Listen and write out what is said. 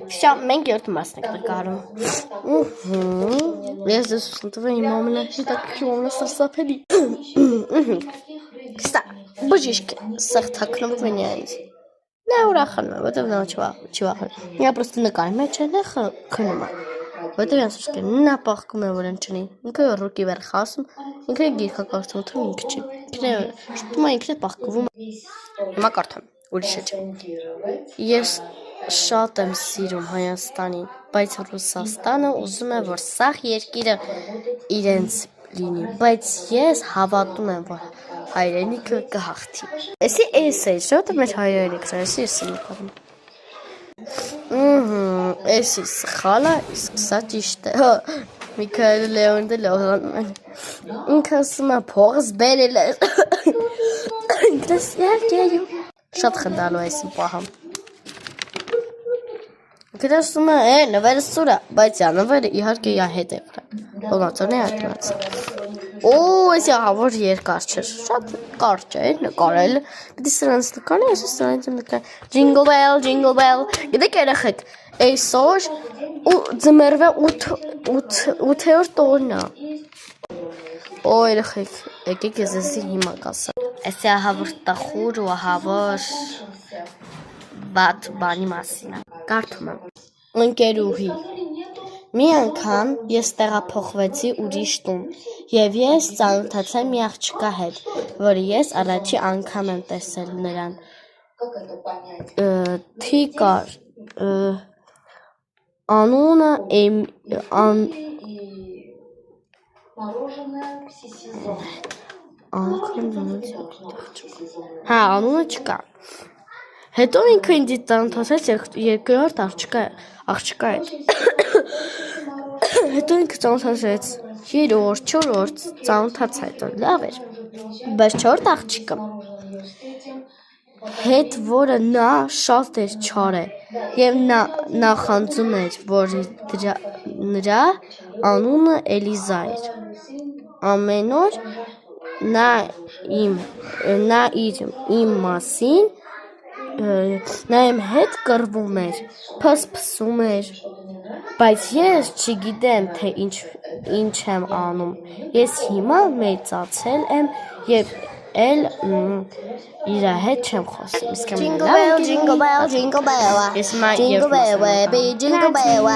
Все, մենք երբ մասն ենք նկարում։ Ես դες ուսնտվեմ իմ ամենահետաքրքիր ամենասարսափելի։ Ստա, բժիշկ սեղ թաքնվում է ինձ։ Նա ուրախանում է, որտեղ նա չի վախենում։ Նա պրոստը նկարի մեջ է, նա քնում է։ Որտեղ ասում են, նա պահկում է, որ ընչնի։ Ինքը ռուկի վեր խասում, ինքը գիրք է կարդում, թե ինքը չի։ Շփում է ինքն է պահկվում։ Հիմա կարդամ, ուրիշը չէ։ Ես շատ եմ սիրում Հայաստանին, բայց Ռուսաստանը ուզում է, որ սաղ երկիրը իրենց լինի, բայց ես հավատում եմ, որ հայրենիքը կհաղթի։ Էսի էս է, շատ մեր հայրենիքն է, էսի էս է նկարում։ Էսի սխալ է, իսկ սա ճիշտ է։ Միքայել Լեոնիդը լողանում են։ Ինքը ասում է փողս բերել է։ Ինքնս յարկեյում։ Շատ խնդալու է էսի պահամ։ Ինքը ասում է, նվերը սուր է, բայց նվերը իհարկե իա հետ է վրա։ Լողացան է ատված։ Օ, էսի ահավոր երկար չէր, շատ կարճ է նկարել, գիտի սրանց նկարել, ես սրանց նկարել, Jingle Bell, Jingle Bell, գիտեք երեխեք, այսօր ձմեռվա 8-րդ օրն է, օ երեխեք, եկեք ես էսի հիմա կասեմ, էսի ահավոր տխուր ու ահավոր բատ բանի մասին է, կարդում եմ, ընկերուհի, մի անգամ ես տեղափոխվեցի ուրիշ տուն և ես ծանոթացա մի աղջկա հետ, որը ես առաջի անգամ եմ տեսել նրան, թիկար, անունը անունը չկա, հետո ինքը ինձ ծանոթացեց երկրորդ աղջկա հետ, հետո ինքը ծանոթացեց 3-րդ, 4-րդ ծանոթացա հետո լավ էր, բայց 4-րդ աղջիկը հետ, որը նա շատ էր չար է և նա նախանձում էր, որ նրա անունը Էլիզա էր, ամեն օր նա իմ մասին նա իմ հետ կռվում էր, փսփսում էր, բայց ես չգիտեմ, թե ինչ եմ անում, ես հիմա մեծացել եմ և էլ իրա հետ չեմ խոսում, Jingle bell, jingle bell, jingle bell, jingle bell, baby, jingle bell.